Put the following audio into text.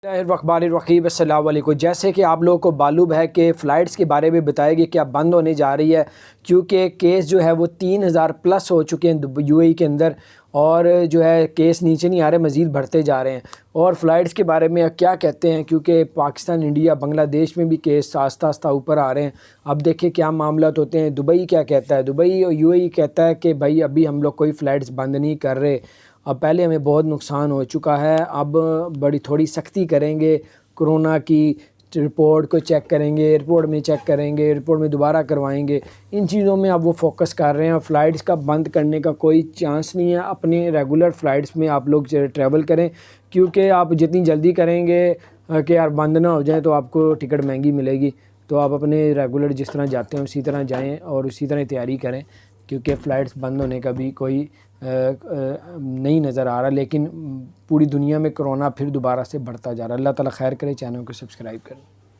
रहीम अस्सलाम वालेकुम। जैसे कि आप लोगों को मालूम है कि फ़्लाइट्स के बारे में बताया गया कि अब बंद होने जा रही है, क्योंकि केस जो है वो 3000 प्लस हो चुके हैं यूएई के अंदर, और जो है केस नीचे नहीं आ रहे, मज़ीद बढ़ते जा रहे हैं। और फ़्लाइट्स के बारे में क्या कहते हैं, क्योंकि पाकिस्तान, इंडिया, बांग्लादेश में भी केस आस्ता आस्ता ऊपर आ रहे हैं। अब देखिए क्या मामला होते हैं। दुबई क्या कहता है, दुबई और यूएई कहता है कि भाई अभी हम लोग कोई फ़्लाइट्स बंद नहीं कर रहे, अब पहले हमें बहुत नुकसान हो चुका है, अब बड़ी थोड़ी सख्ती करेंगे, कोरोना की रिपोर्ट को चेक करेंगे, एयरपोर्ट में चेक करेंगे, एयरपोर्ट में दोबारा करवाएंगे। इन चीज़ों में अब वो फोकस कर रहे हैं। फ़्लाइट्स का बंद करने का कोई चांस नहीं है। अपने रेगुलर फ़्लाइट्स में आप लोग ट्रैवल करें, क्योंकि आप जितनी जल्दी करेंगे कि यार बंद ना हो जाए तो आपको टिकट महंगी मिलेगी। तो आप अपने रेगुलर जिस तरह जाते हैं उसी तरह जाएं और उसी तरह तैयारी करें, क्योंकि फ़्लाइट्स बंद होने का भी कोई नहीं नज़र आ रहा। लेकिन पूरी दुनिया में कोरोना फिर दोबारा से बढ़ता जा रहा है। अल्लाह ताला खैर करे। चैनल को सब्सक्राइब करें।